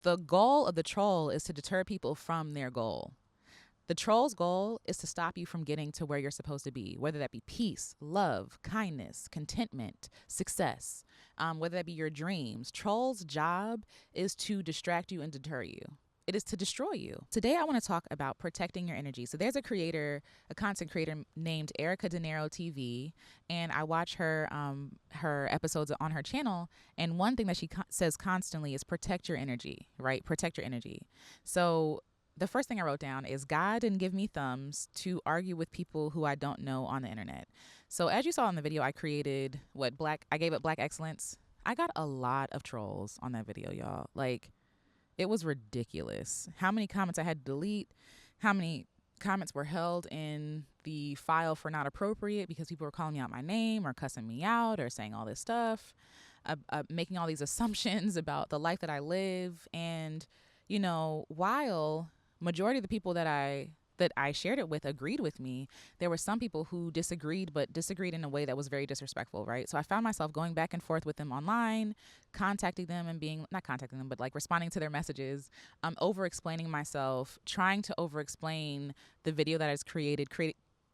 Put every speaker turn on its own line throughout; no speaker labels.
The goal of the troll is to deter people from their goal. The troll's goal is to stop you from getting to where you're supposed to be, whether that be peace, love, kindness, contentment, success, whether that be your dreams. Troll's job is to distract you and deter you. It is to destroy you. Today, I want to talk about protecting your energy. So, there's a creator, a content creator named Erica De Niro TV, and I watch her episodes on her channel. And one thing that she says constantly is protect your energy, right? Protect your energy. So, the first thing I wrote down is God didn't give me thumbs to argue with people who I don't know on the internet. So as you saw in the video, I created I gave it black excellence. I got a lot of trolls on that video, y'all. Like, it was ridiculous. How many comments I had to delete, how many comments were held in the file for not appropriate because people were calling me out my name or cussing me out or saying all this stuff, making all these assumptions about the life that I live. And, while majority of the people that I shared it with agreed with me, there were some people who disagreed, but disagreed in a way that was very disrespectful, right? So I found myself going back and forth with them online, contacting them and not contacting them, but like responding to their messages, over explaining myself, trying to over explain the video that I was created,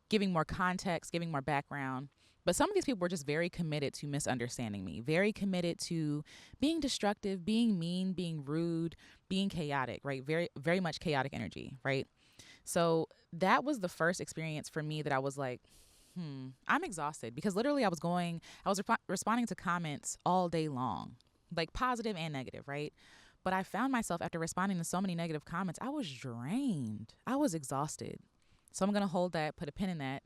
giving more context, giving more background. But some of these people were just very committed to misunderstanding me, very committed to being destructive, being mean, being rude, being chaotic, right? Very, very much chaotic energy, right? So that was the first experience for me that I was like, I'm exhausted, because literally I was responding to comments all day long, like positive and negative, right? But I found myself, after responding to so many negative comments, I was drained. I was exhausted. So I'm going to hold that, put a pin in that.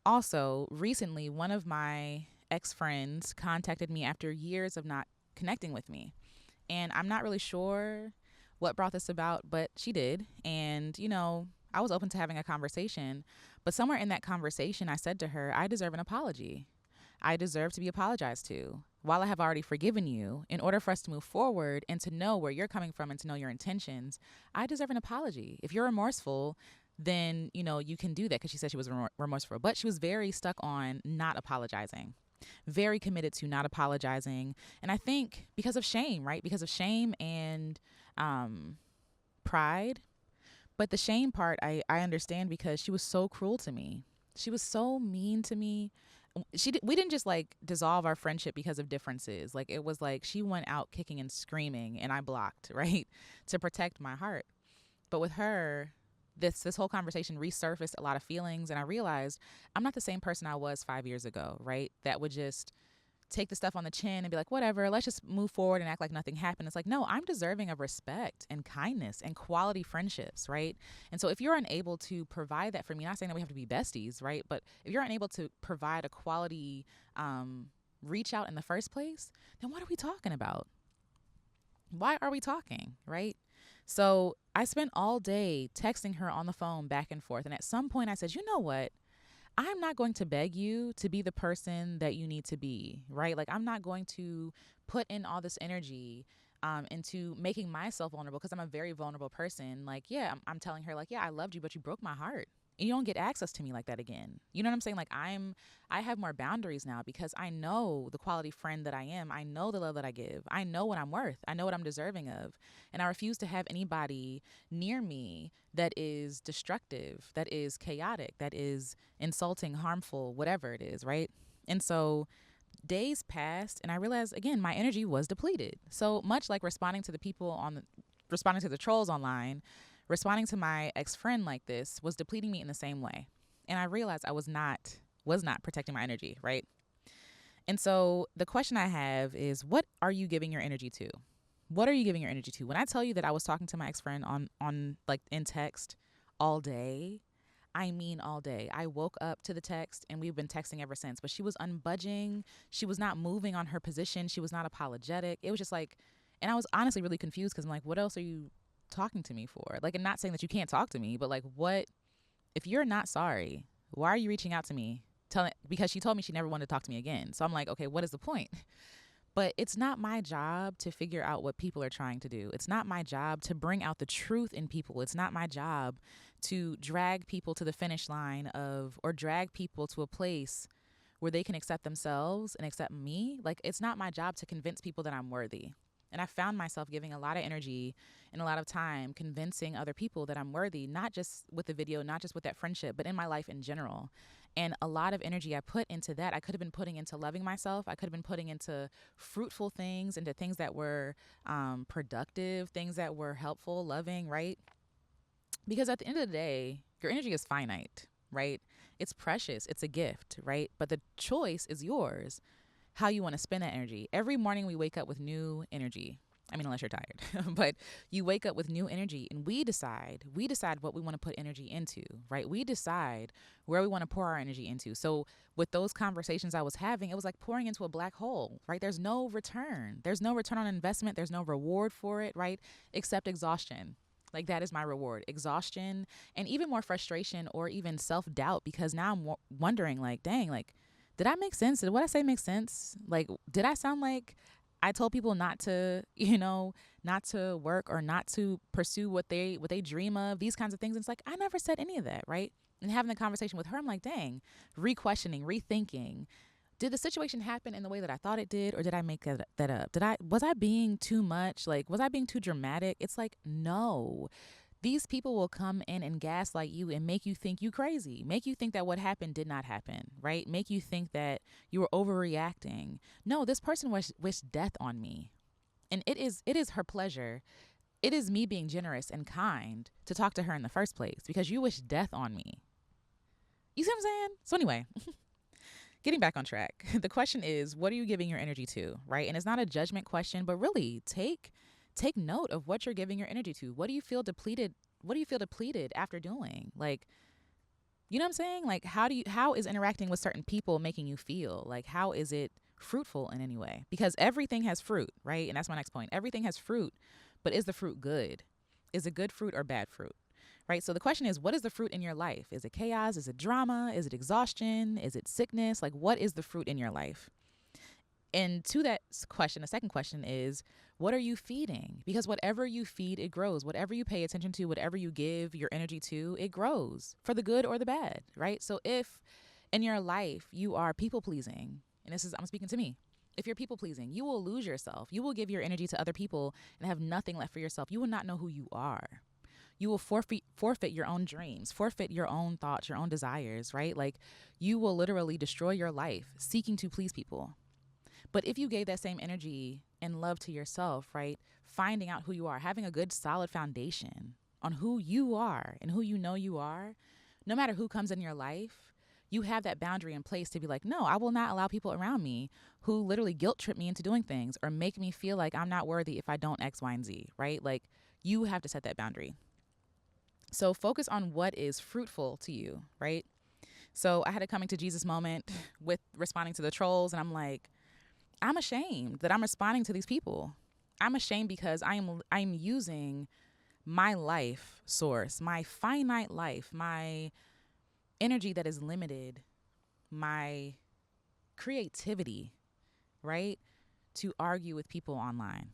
Also, recently, one of my ex-friends contacted me after years of not connecting with me. And I'm not really sure what brought this about, but she did. And, I was open to having a conversation. But somewhere in that conversation, I said to her, I deserve an apology. I deserve to be apologized to. While I have already forgiven you, in order for us to move forward and to know where you're coming from and to know your intentions, I deserve an apology. If you're remorseful, then, you can do that, because she said she was remorseful. But she was very stuck on not apologizing, very committed to not apologizing. And I think because of shame, right? Because of shame and pride. But the shame part, I understand, because she was so cruel to me. She was so mean to me. We didn't just like dissolve our friendship because of differences. Like, it was like she went out kicking and screaming and I blocked, right? To protect my heart. But with her, this whole conversation resurfaced a lot of feelings, and I realized I'm not the same person I was 5 years ago, right? That would just take the stuff on the chin and be like, whatever, let's just move forward and act like nothing happened. It's like, no, I'm deserving of respect and kindness and quality friendships, right? And so if you're unable to provide that for me, not saying that we have to be besties, right? But if you're unable to provide a quality reach out in the first place, then what are we talking about? Why are we talking, right? So I spent all day texting her on the phone back and forth. And at some point I said, you know what? I'm not going to beg you to be the person that you need to be, right? Like, I'm not going to put in all this energy into making myself vulnerable, because I'm a very vulnerable person. Like, yeah, I'm telling her, like, yeah, I loved you, but you broke my heart. And you don't get access to me like that again. You know what I'm saying? Like, I have more boundaries now, because I know the quality friend that I am. I know the love that I give. I know what I'm worth. I know what I'm deserving of. And I refuse to have anybody near me that is destructive, that is chaotic, that is insulting, harmful, whatever it is, right? And so days passed and I realized, again, my energy was depleted. So much like responding to the trolls online, responding to my ex-friend like this was depleting me in the same way. And I realized I was not protecting my energy, right? And so the question I have is, what are you giving your energy to? What are you giving your energy to? When I tell you that I was talking to my ex-friend on like in text all day, I mean all day. I woke up to the text and we've been texting ever since, but she was unbudging. She was not moving on her position. She was not apologetic. It was just like, and I was honestly really confused, because I'm like, what else are you talking to me for? Like, and not saying that you can't talk to me, but like, what, if you're not sorry, why are you reaching out to me? Because she told me she never wanted to talk to me again. So I'm like, okay, what is the point? But it's not my job to figure out what people are trying to do. It's not my job to bring out the truth in people. It's not my job to drag people to the finish line or drag people to a place where they can accept themselves and accept me. Like, it's not my job to convince people that I'm worthy. And I found myself giving a lot of energy and a lot of time convincing other people that I'm worthy, not just with the video, not just with that friendship, but in my life in general. And a lot of energy I put into that, I could have been putting into loving myself. I could have been putting into fruitful things, into things that were productive, things that were helpful, loving, right? Because at the end of the day, your energy is finite, right? It's precious. It's a gift, right? But the choice is yours, how you want to spend that energy. Every morning we wake up with new energy. I mean, unless you're tired, but you wake up with new energy and we decide what we want to put energy into, right? We decide where we want to pour our energy into. So with those conversations I was having, it was like pouring into a black hole, right? There's no return. There's no return on investment. There's no reward for it, right? Except exhaustion. Like that is my reward, exhaustion, and even more frustration or even self-doubt, because now I'm wondering like, dang, like, did I make sense? Did what I say make sense? Like, did I sound like I told people not to, not to work or not to pursue what they dream of, these kinds of things? And it's like, I never said any of that, right? And having the conversation with her, I'm like, dang, re-questioning, rethinking. Did the situation happen in the way that I thought it did, or did I make that up? Was I being too much? Like, was I being too dramatic? It's like, no. These people will come in and gaslight you and make you think you crazy, make you think that what happened did not happen, right? Make you think that you were overreacting. No, this person wished death on me. And it is her pleasure. It is me being generous and kind to talk to her in the first place, because you wish death on me. You see what I'm saying? So anyway, getting back on track, the question is, what are you giving your energy to, right? And it's not a judgment question, but really take note of what you're giving your energy to. What do you feel depleted? What do you feel depleted after doing? Like, you know what I'm saying? Like, how is interacting with certain people making you feel? Like, how is it fruitful in any way? Because everything has fruit, right? And that's my next point. Everything has fruit, but is the fruit good? Is it good fruit or bad fruit? Right? So the question is, what is the fruit in your life? Is it chaos? Is it drama? Is it exhaustion? Is it sickness? Like, what is the fruit in your life? And to that question, the second question is, what are you feeding? Because whatever you feed, it grows. Whatever you pay attention to, whatever you give your energy to, it grows, for the good or the bad, right? So if in your life you are people pleasing, and I'm speaking to me, if you're people pleasing, you will lose yourself. You will give your energy to other people and have nothing left for yourself. You will not know who you are. You will forfeit your own dreams, forfeit your own thoughts, your own desires, right? Like, you will literally destroy your life seeking to please people. But if you gave that same energy and love to yourself, right, finding out who you are, having a good solid foundation on who you are and who you know you are, no matter who comes in your life, you have that boundary in place to be like, no, I will not allow people around me who literally guilt trip me into doing things or make me feel like I'm not worthy if I don't X, Y, and Z, right? Like, you have to set that boundary. So focus on what is fruitful to you, right? So I had a coming to Jesus moment with responding to the trolls, and I'm like, I'm ashamed that I'm responding to these people. I'm ashamed because I'm using my life source, my finite life, my energy that is limited, my creativity, right, to argue with people online.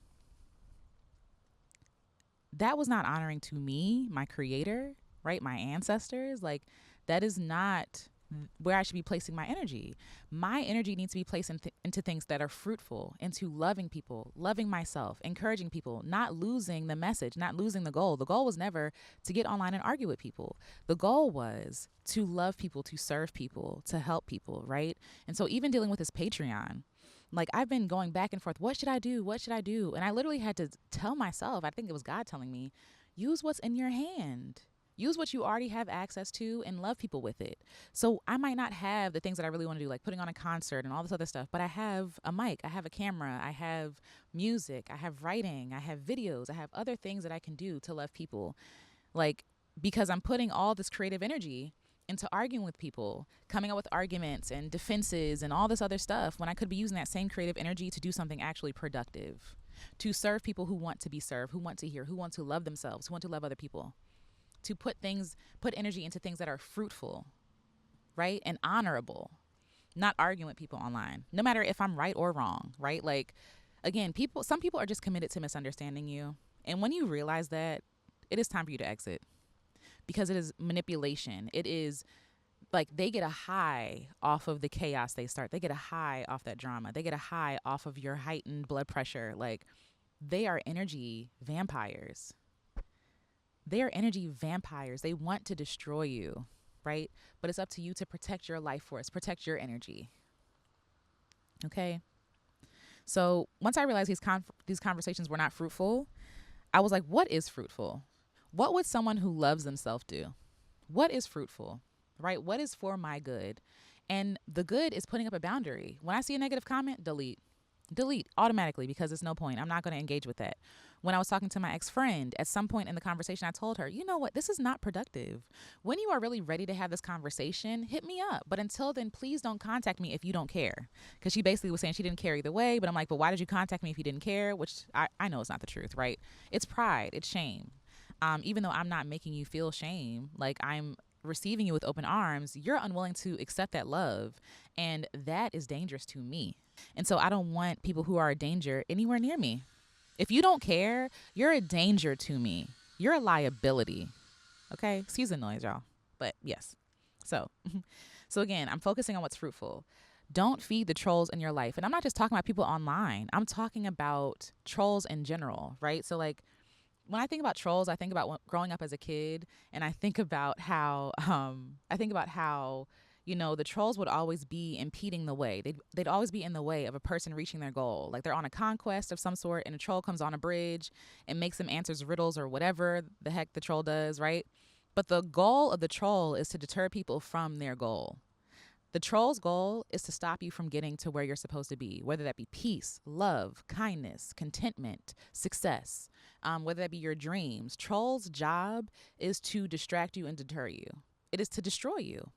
That was not honoring to me, my creator, right, my ancestors. Like, that is not where I should be placing my energy. My energy needs to be placed into things that are fruitful, into loving people, loving myself, encouraging people, not losing the message, not losing the goal. The goal was never to get online and argue with people. The goal was to love people, to serve people, to help people, right? And so even dealing with this Patreon, like, I've been going back and forth. What should I do? What should I do? And I literally had to tell myself, I think it was God telling me, use what's in your hand. Use what you already have access to and love people with it. So I might not have the things that I really want to do, like putting on a concert and all this other stuff, but I have a mic, I have a camera, I have music, I have writing, I have videos, I have other things that I can do to love people. Like, because I'm putting all this creative energy into arguing with people, coming up with arguments and defenses and all this other stuff, when I could be using that same creative energy to do something actually productive, to serve people who want to be served, who want to hear, who want to love themselves, who want to love other people, to put energy into things that are fruitful, right, and honorable, not arguing with people online, no matter if I'm right or wrong, right? Like, again, some people are just committed to misunderstanding you. And when you realize that, it is time for you to exit, because it is manipulation. It is like, they get a high off of the chaos they start. They get a high off that drama. They get a high off of your heightened blood pressure. Like, they are energy vampires. They are energy vampires. They want to destroy you, right? But it's up to you to protect your life force, protect your energy. Okay? So once I realized these conversations were not fruitful, I was like, what is fruitful? What would someone who loves themselves do? What is fruitful, right? What is for my good? And the good is putting up a boundary. When I see a negative comment, delete automatically, because it's no point. I'm not going to engage with that. When I was talking to my ex-friend, at some point in the conversation, I told her, you know what? This is not productive. When you are really ready to have this conversation, hit me up. But until then, please don't contact me if you don't care. Because she basically was saying she didn't care either way. But I'm like, but why did you contact me if you didn't care? Which I know it's not the truth, right? It's pride. It's shame. Even though I'm not making you feel shame, like I'm receiving you with open arms, you're unwilling to accept that love. And that is dangerous to me. And so I don't want people who are a danger anywhere near me. If you don't care, you're a danger to me. You're a liability. Okay? Excuse the noise, y'all. But yes. So again, I'm focusing on what's fruitful. Don't feed the trolls in your life. And I'm not just talking about people online. I'm talking about trolls in general, right? So like, when I think about trolls, I think about growing up as a kid, and I think about how the trolls would always be impeding the way. They'd always be in the way of a person reaching their goal. Like they're on a conquest of some sort, and a troll comes on a bridge and makes them answer riddles or whatever the heck the troll does, right? But the goal of the troll is to deter people from their goal. The troll's goal is to stop you from getting to where you're supposed to be, whether that be peace, love, kindness, contentment, success, whether that be your dreams. Troll's job is to distract you and deter you. It is to destroy you.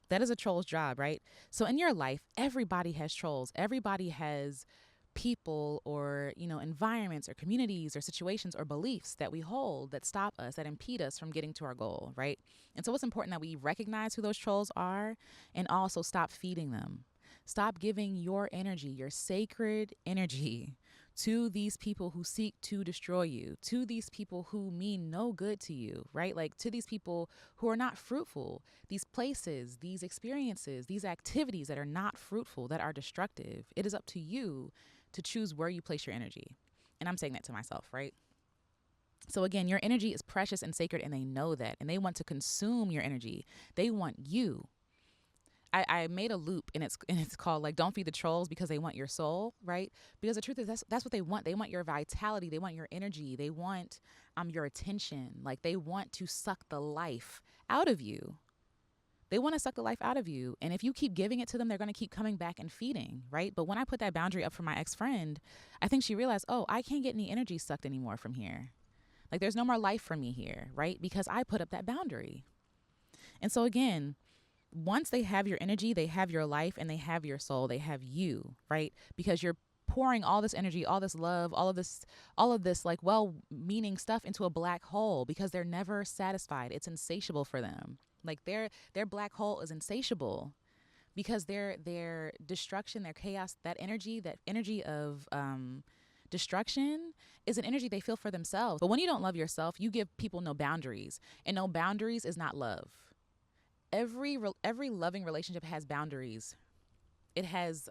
That is a troll's job, right? So in your life, everybody has trolls. Everybody has people or, environments or communities or situations or beliefs that we hold that stop us, that impede us from getting to our goal, right? And so it's important that we recognize who those trolls are and also stop feeding them. Stop giving your energy, your sacred energy, to these people who seek to destroy you, to these people who mean no good to you, right? Like to these people who are not fruitful, these places, these experiences, these activities that are not fruitful, that are destructive. It is up to you to choose where you place your energy. And I'm saying that to myself, right? So again, your energy is precious and sacred, and they know that, and they want to consume your energy. They want you. I made a loop, and it's called like, don't feed the trolls because they want your soul, right? Because the truth is that's what they want. They want your vitality. They want your energy. They want your attention. Like they want to suck the life out of you. They want to suck the life out of you. And if you keep giving it to them, they're going to keep coming back and feeding, right? But when I put that boundary up for my ex-friend, I think she realized, oh, I can't get any energy sucked anymore from here. Like there's no more life for me here, right? Because I put up that boundary. And so again, once they have your energy, they have your life, and they have your soul, they have you, right? Because you're pouring all this energy, all this love, all of this like well-meaning stuff into a black hole, because they're never satisfied. It's insatiable for them. Like their black hole is insatiable, because their destruction, their chaos, that energy of destruction is an energy they feel for themselves. But when you don't love yourself, you give people no boundaries, and no boundaries is not love. Every loving relationship has boundaries. It has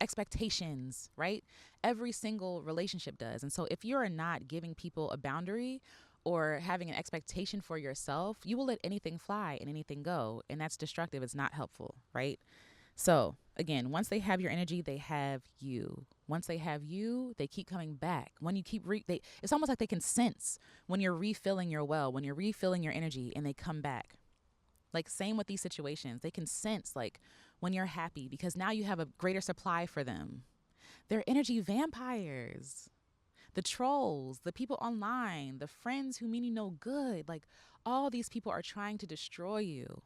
expectations, right? Every single relationship does. And so if you're not giving people a boundary or having an expectation for yourself, you will let anything fly and anything go. And that's destructive. It's not helpful, right? So again, once they have your energy, they have you. Once they have you, they keep coming back. When you keep, it's almost like they can sense when you're refilling your well, when you're refilling your energy, and they come back. Like same with these situations. They can sense like when you're happy, because now you have a greater supply for them. They're energy vampires. The trolls, the people online, the friends who mean you no good, like all these people are trying to destroy you.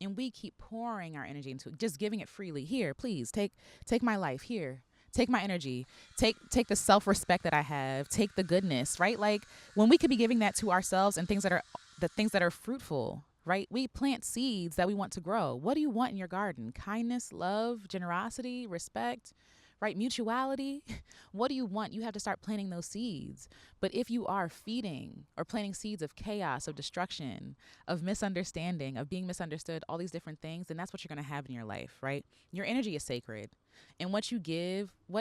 And we keep pouring our energy into it, just giving it freely. Here, please take my life. Here, take my energy. Take the self-respect that I have. Take the goodness, right? Like when we could be giving that to ourselves and things that are fruitful. Right? We plant seeds that we want to grow. What do you want in your garden? Kindness, love, generosity, respect, right? Mutuality. What do you want? You have to start planting those seeds. But if you are feeding or planting seeds of chaos, of destruction, of misunderstanding, of being misunderstood, all these different things, then that's what you're going to have in your life, right? Your energy is sacred. And what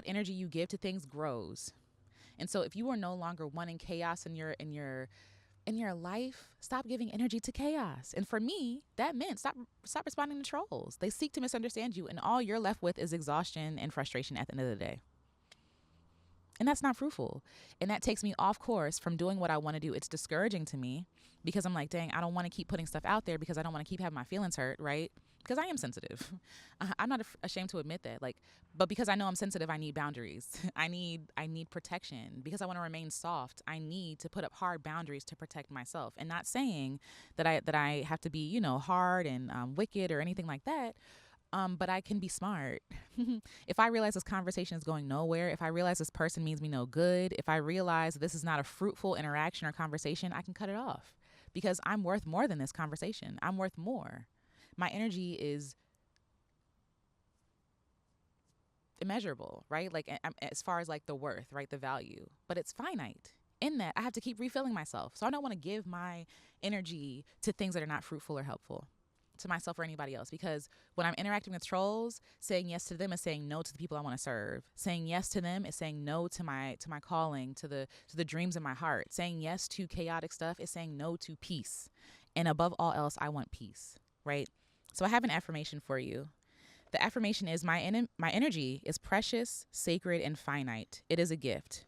energy you give to things grows. And so if you are no longer wanting chaos in your life, stop giving energy to chaos. And for me, that meant stop responding to trolls. They seek to misunderstand you, and all you're left with is exhaustion and frustration at the end of the day. And that's not fruitful. And that takes me off course from doing what I want to do. It's discouraging to me because I'm like, dang, I don't want to keep putting stuff out there because I don't want to keep having my feelings hurt, right? Because I am sensitive. I'm not ashamed to admit that. But because I know I'm sensitive, I need boundaries. I need protection. Because I want to remain soft, I need to put up hard boundaries to protect myself. And not saying that I have to be, hard and wicked or anything like that. But I can be smart. If I realize this conversation is going nowhere, if I realize this person means me no good, if I realize this is not a fruitful interaction or conversation, I can cut it off because I'm worth more than this conversation. I'm worth more. My energy is immeasurable, right? As far as the worth, right? The value, but it's finite. In that, I have to keep refilling myself. So I don't want to give my energy to things that are not fruitful or helpful to myself or anybody else, because when I'm interacting with trolls, saying yes to them is saying no to the people I want to serve. Saying yes to them is saying no to my calling, to the dreams in my heart. Saying yes to chaotic stuff is saying no to peace. And above all else, I want peace, right? So I have an affirmation for you. The affirmation is my energy is precious, sacred, and finite. It is a gift.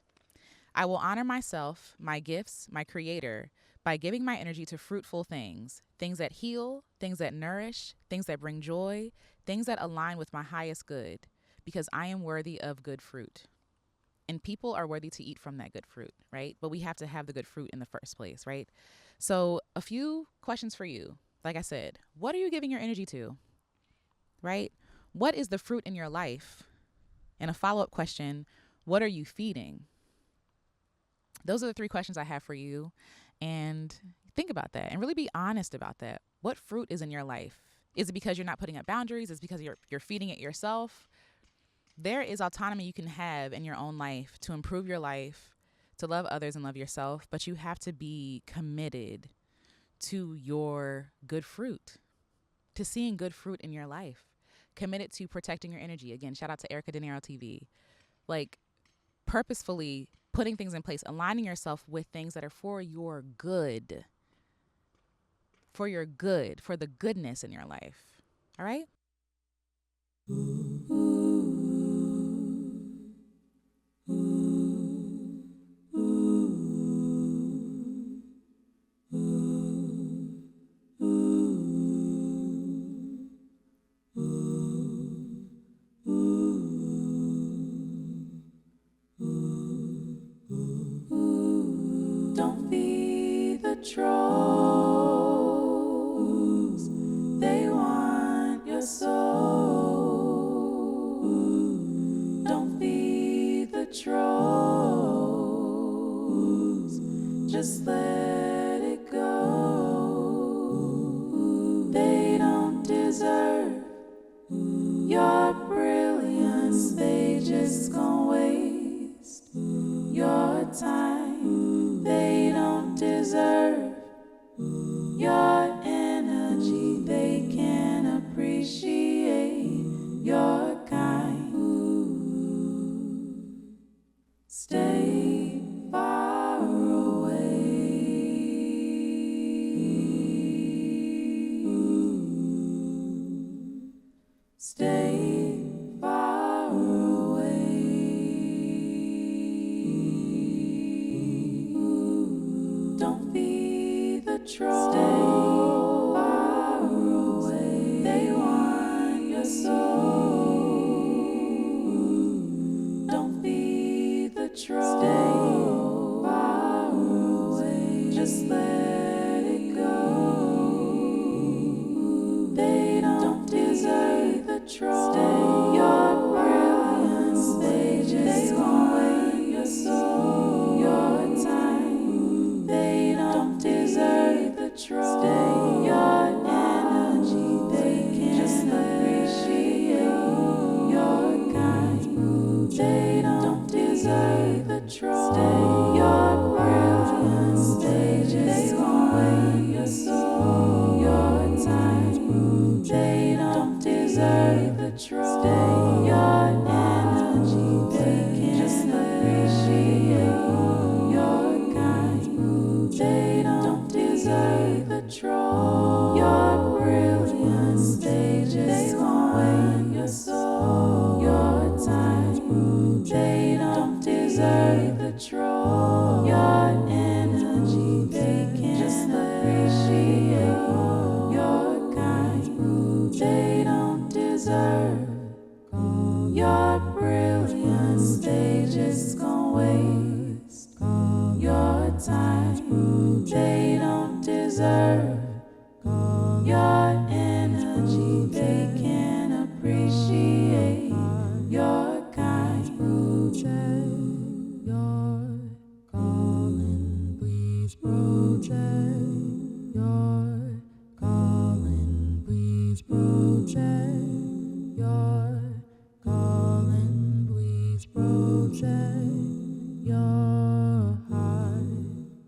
I will honor myself, my gifts, my creator, by giving my energy to fruitful things that heal, things that nourish, things that bring joy, things that align with my highest good, because I am worthy of good fruit. And people are worthy to eat from that good fruit, right? But we have to have the good fruit in the first place, right? So a few questions for you. Like I said, what are you giving your energy to, right? What is the fruit in your life? And a follow-up question, what are you feeding? Those are the 3 questions I have for you. And think about that and really be honest about that. What fruit is in your life? Is it because you're not putting up boundaries? Is it because you're feeding it yourself? There is autonomy you can have in your own life to improve your life, to love others and love yourself, but you have to be committed to your good fruit, to seeing good fruit in your life, committed to protecting your energy. Again, shout out to Erica De Niro TV. Purposefully putting things in place, aligning yourself with things that are for your good, for the goodness in your life. All right? Don't feed the trolls. They want your soul. Don't feed the trolls. Just let it go. They don't deserve your brilliance. They just gon' waste your time. They don't deserve your energy. They can't appreciate your kind. Stay far away. Stay far away. Don't feed the trolls. Stay far away. They want your soul. Don't feed the trolls. Stay far away. Just let it go. They don't deserve the trolls. Stay your brilliance. They just want your soul, your time. They don't deserve the trolls. Stay your energy. They can't appreciate your kind. They don't deserve the trolls. Stay your brilliance. They just want your soul, your time. They don't deserve the trolls.
troll. Your brilliant stages want your soul. Your time, they don't deserve the troll. Your energy, they can just appreciate. Your kind, they don't deserve. Your brilliant stages gon' waste your time. They don't deserve your energy. They can appreciate your kind. Your calling, please project. Your calling, please project. Your calling, please project. Your heart,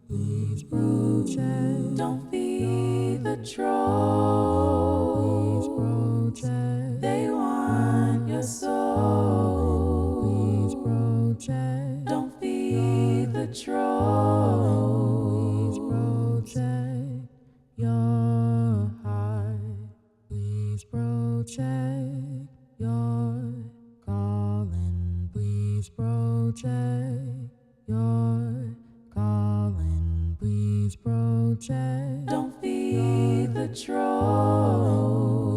please project. Don't be the troll. Please project. They want your soul. Please project. Don't be the troll. Please project. Your heart, please project. Your calling, please project. Your calling, please project. Don't be the troll.